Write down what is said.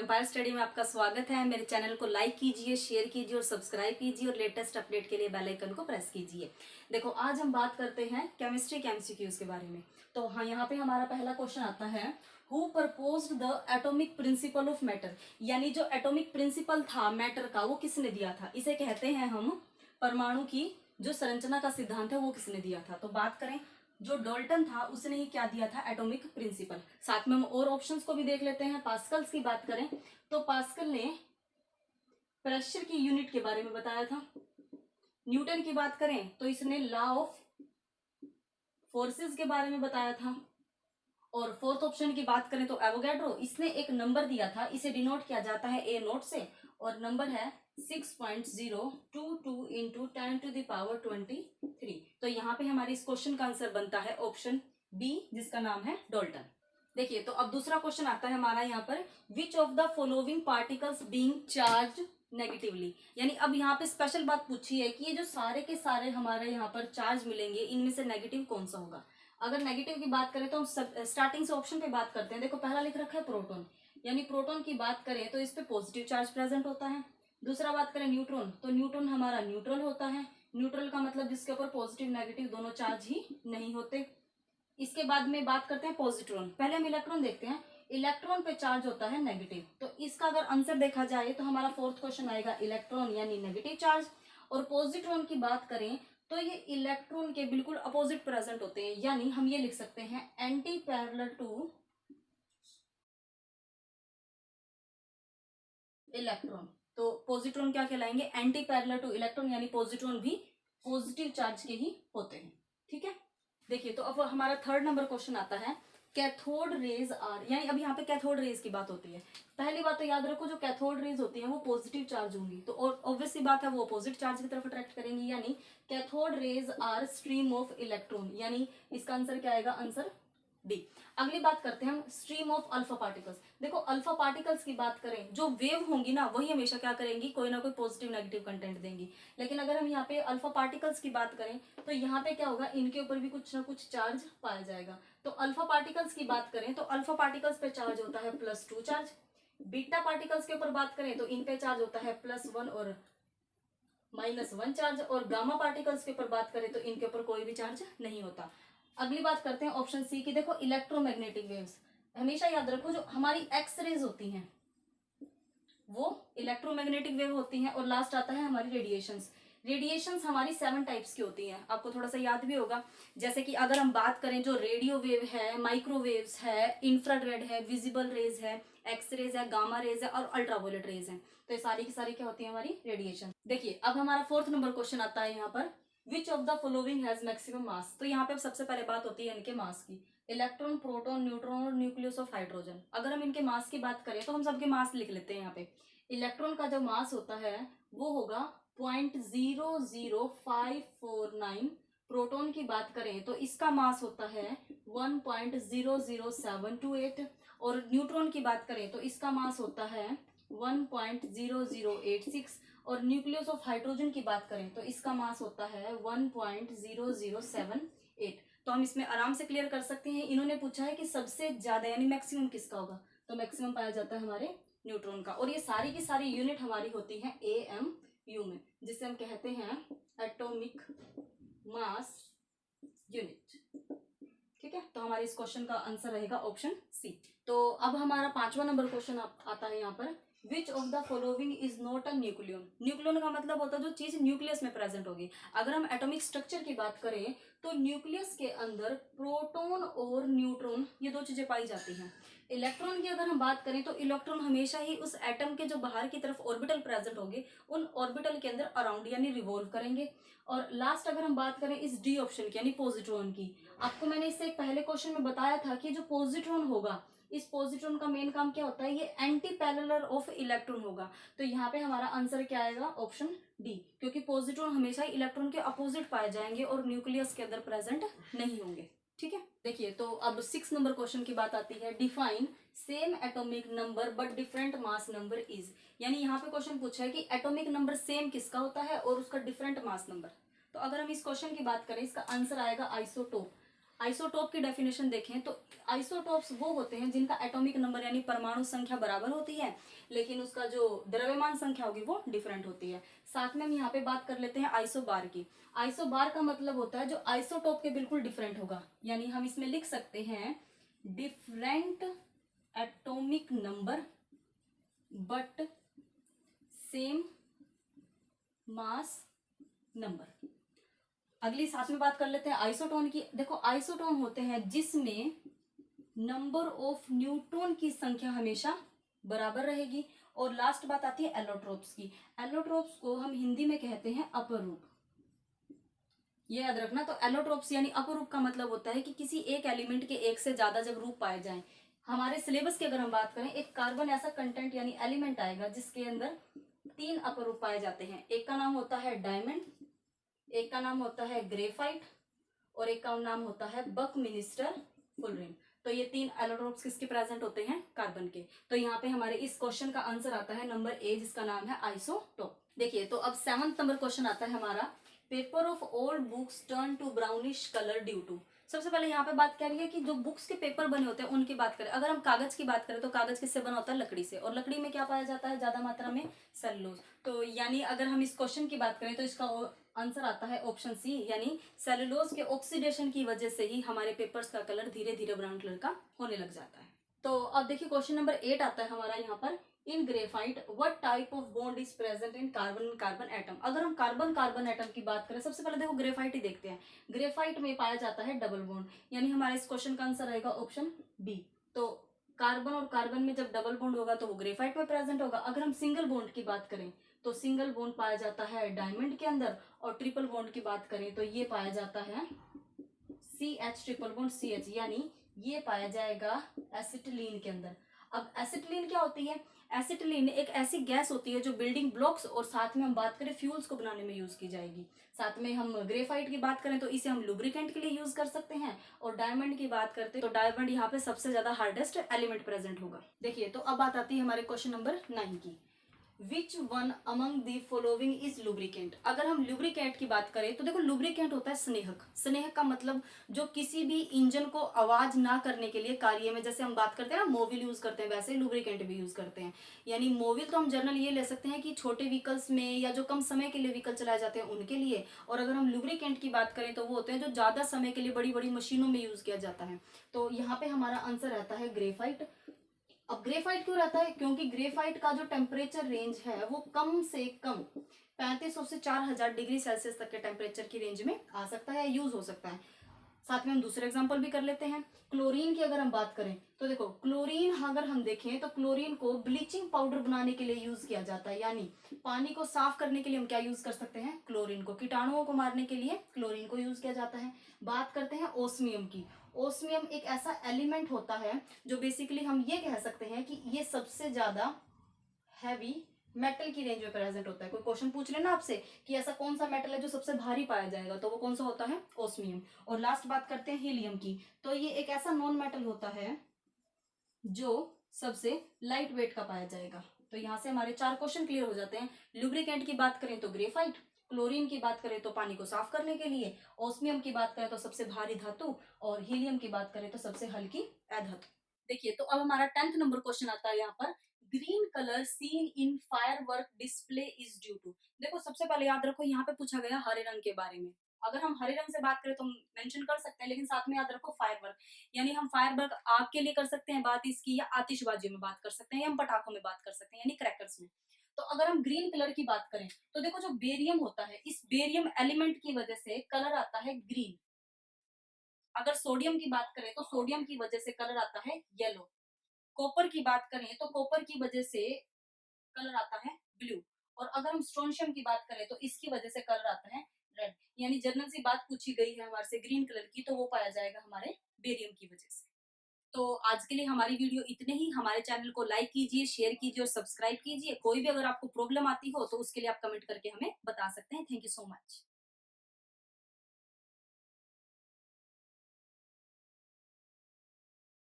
Empire study में आपका स्वागत है। मेरे चैनल को लाइक कीजिए, शेयर कीजिए और सब्सक्राइब कीजिए और लेटेस्ट अपडेट के लिए बेल आइकन को प्रेस कीजिए। देखो आज हम बात करते हैं केमिस्ट्री के एमसीक्यूज के बारे में। तो हाँ, यहाँ पे हमारा पहला क्वेश्चन आता है, who proposed the atomic principle of matter, यानी जो एटॉमिक प्रिंसिपल था मैटर का वो किसने दिया था। इसे कहते हैं हम परमाणु की जो संरचना का सिद्धांत है वो किसने दिया था। तो बात करें जो डाल्टन था उसने ही क्या दिया था, एटॉमिक प्रिंसिपल। साथ में हम और ऑप्शंस को भी देख लेते हैं। पास्कल्स की बात करें तो पास्कल ने प्रेशर की यूनिट के बारे में बताया था। न्यूटन की बात करें तो इसने लॉ ऑफ फोर्सेस के बारे में बताया था। और फोर्थ ऑप्शन की बात करें तो एवोगैड्रो, इसने एक नंबर दिया था, इसे डिनोट किया जाता है ए नोट से और नंबर है 6.022 इंटू 10⁻23। तो यहाँ पे हमारे इस क्वेश्चन का आंसर बनता है ऑप्शन बी, जिसका नाम है डाल्टन। देखिए तो अब दूसरा क्वेश्चन आता है हमारा यहाँ पर, which of the following particles being charge negatively, यानी अब यहाँ पे स्पेशल बात पूछी है कि ये जो सारे के सारे हमारे यहाँ पर चार्ज मिलेंगे इनमें से नेगेटिव कौन सा होगा। अगर नेगेटिव की बात करें तो हम स्टार्टिंग से ऑप्शन पे बात करते हैं। देखो पहला लिख रखा है प्रोटॉन, यानी प्रोटॉन की बात करें तो इस पे पॉजिटिव चार्ज प्रेजेंट होता है। दूसरा बात करें न्यूट्रॉन, तो न्यूट्रॉन हमारा न्यूट्रल होता है। न्यूट्रल का मतलब जिसके ऊपर पॉजिटिव नेगेटिव दोनों चार्ज ही नहीं होते। इसके बाद में बात करते हैं पॉजिट्रॉन। पहले हम इलेक्ट्रॉन देखते हैं। इलेक्ट्रॉन पे चार्ज होता है नेगेटिव, तो इसका अगर आंसर देखा जाए तो हमारा फोर्थ क्वेश्चन आएगा इलेक्ट्रॉन यानी नेगेटिव चार्ज। और पॉजिट्रॉन की बात करें तो ये इलेक्ट्रॉन के बिल्कुल अपोजिट प्रेजेंट होते हैं, यानी हम ये लिख सकते हैं एंटी पैरेलल टू इलेक्ट्रॉन। तो पॉजिट्रॉन क्या कहलाएंगे, एंटी पैरेलल टू इलेक्ट्रॉन, यानी पॉजिट्रॉन भी पॉजिटिव चार्ज के ही होते हैं। ठीक है, देखिए तो अब हमारा थर्ड नंबर क्वेश्चन आता है, कैथोड रेज आर, यानी अब यहाँ पे कैथोड रेज की बात होती है। पहली बात तो याद रखो जो कैथोड रेज होती है वो पॉजिटिव चार्ज होंगी, तो ऑब्वियसली बात है वो अपोजिट चार्ज की तरफ अट्रैक्ट करेंगी, यानी cathode rays are stream of electron, यानी इसका आंसर क्या आएगा, आंसर डी। अगली बात करते हैं हम स्ट्रीम ऑफ अल्फा पार्टिकल्स। देखो अल्फा पार्टिकल्स की बात करें, जो वेव होंगी ना वही हमेशा क्या करेंगी, कोई ना कोई पॉजिटिव नेगेटिव कंटेंट देंगी। लेकिन अगर हम यहाँ पे अल्फा पार्टिकल्स की बात करें तो यहाँ पे क्या होगा, इनके ऊपर भी कुछ ना कुछ चार्ज पाया जाएगा। तो अल्फा पार्टिकल्स की बात करें तो अल्फा पार्टिकल्स पे चार्ज होता है +2 चार्ज। बीटा पार्टिकल्स के ऊपर बात करें तो इन पे चार्ज होता है +1 और -1 चार्ज। और गामा पार्टिकल्स के ऊपर बात करें तो इनके ऊपर कोई भी चार्ज नहीं होता। अगली बात करते हैं ऑप्शन सी की। देखो इलेक्ट्रोमैग्नेटिक वेव्स, हमेशा याद रखो जो हमारी एक्सरेज होती हैं वो इलेक्ट्रोमैग्नेटिक वेव होती हैं। और लास्ट आता है हमारी रेडिएशंस। रेडिएशंस हमारी 7 टाइप्स की होती हैं, आपको थोड़ा सा याद भी होगा। जैसे कि अगर हम बात करें जो रेडियो वेव है, माइक्रोवेव्स है, इंफ्रारेड है, विजिबल रेज है, एक्सरेज है, गामा रेज है और अल्ट्रावायलेट रेज है। तो ये सारी की सारी क्या होती है, हमारी रेडिएशन। देखिए अब हमारा फोर्थ नंबर क्वेश्चन आता है यहाँ पर, which of the following has maximum mass. तो यहाँ पे सबसे पहले बात होती है इनके मास की, इलेक्ट्रॉन, प्रोटॉन, न्यूट्रॉन और न्यूक्लियस ऑफ हाइड्रोजन। अगर हम इनके मास की बात करें तो हम सबके मास लिख लेते हैं यहाँ पे। इलेक्ट्रॉन का जो मास होता है वो होगा 0.00549। प्रोटॉन की बात करें तो इसका मास होता है 1.00728। और न्यूट्रॉन की बात करें तो इसका मास होता है 1.0086। और न्यूक्लियस ऑफ हाइड्रोजन की बात करें तो इसका मास होता है 1.0078। तो हम इसमें आराम से क्लियर कर सकते हैं। इन्होंने पूछा है कि सबसे ज्यादा यानी मैक्सिमम किसका होगा, तो मैक्सिमम पाया जाता है हमारे न्यूट्रॉन का। और ये सारी की सारी यूनिट हमारी होती है AMU में, जिसे हम कहते हैं एटॉमिक मास यूनिट। ठीक है, तो हमारे इस क्वेश्चन का आंसर रहेगा ऑप्शन सी। तो अब हमारा 5वां नंबर क्वेश्चन आता है यहाँ पर, which of the following is not a nucleon. Nucleon का मतलब होता है जो चीज न्यूक्लियस में प्रेजेंट होगी। अगर हम एटॉमिक स्ट्रक्चर की बात करें तो न्यूक्लियस के अंदर प्रोटॉन और न्यूट्रॉन ये दो चीजें पाई जाती हैं। इलेक्ट्रॉन की अगर हम बात करें तो इलेक्ट्रॉन हमेशा ही उस एटम के जो बाहर की तरफ ऑर्बिटल प्रेजेंट होंगे उन ऑर्बिटल के अंदर अराउंड यानी रिवॉल्व करेंगे। और लास्ट अगर हम बात करें इस डी ऑप्शन की यानी पॉजिट्रॉन की, आपको मैंने इससे पहले क्वेश्चन में बताया था कि जो पॉजिट्रॉन होगा, इस पॉजिट्रॉन का मेन काम क्या होता है, ये एंटी पैरेलल ऑफ इलेक्ट्रॉन होगा। तो यहाँ पे हमारा आंसर क्या आएगा, ऑप्शन डी, क्योंकि पॉजिट्रॉन हमेशा ही इलेक्ट्रॉन के अपोजिट पाए जाएंगे और न्यूक्लियस के अंदर प्रेजेंट नहीं होंगे। ठीक है, देखिए तो अब 6 नंबर क्वेश्चन की बात आती है, define same atomic number but different mass number is. यानी यहाँ पे क्वेश्चन पूछा है कि एटॉमिक नंबर सेम किसका होता है और उसका डिफरेंट मास नंबर। तो अगर हम इस क्वेश्चन की बात करें इसका आंसर आएगा आइसोटोप। आइसोटोप की डेफिनेशन देखें तो आइसोटोप्स वो होते हैं जिनका एटॉमिक नंबर यानी परमाणु संख्या बराबर होती है, लेकिन उसका जो द्रव्यमान संख्या होगी वो डिफरेंट होती है। साथ में हम यहाँ पे बात कर लेते हैं आइसोबार की। आइसोबार का मतलब होता है जो आइसोटोप के बिल्कुल डिफरेंट होगा, यानी हम इसमें लिख सकते हैं different atomic number but same mass number. अगली साथ में बात कर लेते हैं आइसोटोन की। देखो आइसोटोन होते हैं जिसमें नंबर ऑफ न्यूट्रॉन की संख्या हमेशा बराबर रहेगी। और लास्ट बात आती है एलोट्रोप्स की। एलोट्रोप्स को हम हिंदी में कहते हैं अपरूप, ये याद रखना। तो एलोट्रोप्स यानी अपरूप का मतलब होता है कि किसी एक एलिमेंट के एक से ज्यादा जब रूप पाए जाएं। हमारे सिलेबस की अगर हम बात करें, एक कार्बन ऐसा कंटेंट यानी एलिमेंट आएगा जिसके अंदर 3 अपरूप पाए जाते हैं। एक का नाम होता है डायमंड, एक का नाम होता है ग्रेफाइट और एक का नाम होता है बकमिनिस्टर फुलरिन। तो ये 3 एलोट्रोप्स किसके प्रेजेंट होते हैं? कार्बन के। तो यहाँ पे हमारे इस क्वेश्चन का आंसर आता है नंबर ए, जिसका नाम है आइसोटोप। देखिए तो अब 7th नंबर क्वेश्चन आता है हमारा, paper of old books turn to brownish colour due to. सबसे पहले यहाँ पे बात कर रही है कि जो बुक्स के पेपर बने होते हैं उनकी बात करें। अगर हम कागज की बात करें तो कागज किससे बना होता है? लकड़ी से। और लकड़ी में क्या पाया जाता है ज्यादा मात्रा में? सेलुलोज। तो यानी अगर हम इस क्वेश्चन की बात करें तो इसका आंसर आता है ऑप्शन सी, यानी सेलुलोज के ऑक्सीडेशन की वजह से ही हमारे पेपर्स का कलर धीरे धीरे ब्राउन कलर का होने लग जाता है। तो अब देखिए क्वेश्चन नंबर 8 आता है हमारा यहाँ पर, in graphite what type of bond is present in carbon carbon atom. अगर हम कार्बन कार्बन एटम की बात करें, सबसे पहले देखो ग्रेफाइट ही देखते हैं। ग्रेफाइट में पाया जाता है डबल बॉन्ड, यानी हमारा इस क्वेश्चन का आंसर रहेगा ऑप्शन बी। तो कार्बन और कार्बन में जब डबल बॉन्ड होगा तो वो ग्रेफाइट में प्रेजेंट होगा। अगर हम सिंगल बॉन्ड की बात करें तो सिंगल बॉन्ड पाया जाता है डायमंड के अंदर, और ट्रिपल बॉन्ड की बात करें तो ये पाया जाता है CH ट्रिपल बॉन्ड CH, यानी ये पाया जाएगा एसिटिलीन के अंदर। अब एसिटिलीन क्या होती है? एसिटिलीन एक ऐसी गैस होती है जो बिल्डिंग ब्लॉक्स और साथ में हम बात करें फ्यूल्स को बनाने में यूज की जाएगी। साथ में हम ग्रेफाइट की बात करें तो इसे हम लुब्रिकेंट के लिए यूज कर सकते हैं। और डायमंड की बात करते हैं तो डायमंड यहाँ पे सबसे ज्यादा हार्डेस्ट एलिमेंट प्रेजेंट होगा। देखिए तो अब बात आती है हमारे क्वेश्चन नंबर 9 की, which one among the following is lubricant. अगर हम लुब्रिकेंट की बात करें तो देखो लुब्रिकेंट होता है स्नेहक। स्नेहक का मतलब जो किसी भी इंजन को आवाज ना करने के लिए कार्य में, जैसे हम बात करते हैं ना मोबिल यूज करते हैं, वैसे लुब्रिकेंट भी यूज करते हैं। यानी मोबिल तो हम जनरल ये ले सकते हैं कि छोटे व्हीकल्स में या जो कम समय के लिए व्हीकल चलाए जाते हैं उनके लिए। और अगर हम लुब्रिकेंट की बात करें तो वो होते हैं जो ज्यादा समय के लिए बड़ी बड़ी मशीनों में यूज किया जाता है। तो यहाँ पे हमारा आंसर रहता है ग्रेफाइट। अब ग्रेफाइट क्यों रहता है? क्योंकि ग्रेफाइट का जो टेम्परेचर रेंज है वो कम से कम 3500 से 4000 डिग्री सेल्सियस तक के टेम्परेचर की रेंज में आ सकता है, यूज हो सकता है। साथ में हम दूसरे एग्जांपल भी कर लेते हैं। क्लोरीन की अगर हम बात करें तो देखो क्लोरीन अगर हम देखें तो क्लोरीन को ब्लीचिंग पाउडर बनाने के लिए यूज किया जाता है, यानी पानी को साफ करने के लिए हम क्या यूज कर सकते हैं? क्लोरीन को। कीटाणुओं को मारने के लिए क्लोरीन को यूज किया जाता है। बात करते हैं ओस्मियम की। ओस्मियम एक ऐसा एलिमेंट होता है जो बेसिकली हम ये कह सकते हैं कि ये सबसे ज्यादा हैवी मेटल की रेंज में प्रेजेंट होता है। कोई क्वेश्चन पूछ लेना आपसे कि ऐसा कौन सा मेटल है जो सबसे भारी पाया जाएगा, तो वो कौन सा होता है? ओस्मियम। और लास्ट बात करते हैं हीलियम की। तो ये एक ऐसा नॉन मेटल होता है जो सबसे लाइट वेट का पाया जाएगा। तो यहाँ से हमारे 4 क्वेश्चन क्लियर हो जाते हैं। लुब्रिकेंट की बात करें तो ग्रेफाइट, क्लोरीन की बात करें तो पानी को साफ करने के लिए, ओस्मियम की बात करें तो सबसे भारी धातु, और हीलियम की बात करें तो सबसे हल्की अधातु। देखिए तो अब हमारा 10th नंबर क्वेश्चन आता है यहाँ पर, green colour seen in firework display is due to. देखो सबसे पहले याद रखो यहाँ पे पूछा गया हरे रंग के बारे में। अगर हम हरे रंग से बात करें तो हम मेंशन कर सकते हैं, लेकिन साथ में याद रखो फायरवर्क, यानी हम फायरवर्क आग के लिए कर सकते हैं बात इसकी, या आतिशबाजी में बात कर सकते हैं, या हम पटाखों में बात कर सकते हैं यानी क्रैकर्स में। तो अगर हम ग्रीन कलर की बात करें तो देखो जो बेरियम होता है, इस बेरियम एलिमेंट की वजह से कलर आता है ग्रीन। अगर सोडियम की बात करें तो सोडियम की वजह से कलर आता है येलो। कॉपर की बात करें तो कॉपर की वजह से कलर आता है ब्लू। और अगर हम स्ट्रोंशियम की बात करें तो इसकी वजह से कलर आता है रेड। यानी जनरल सी बात पूछी गई है हमारे से ग्रीन कलर की, तो वो पाया जाएगा हमारे बेरियम की वजह से। तो आज के लिए हमारी वीडियो इतने ही। हमारे चैनल को लाइक कीजिए, शेयर कीजिए और सब्सक्राइब कीजिए। कोई भी अगर आपको प्रॉब्लम आती हो तो उसके लिए आप कमेंट करके हमें बता सकते हैं। Thank you so much.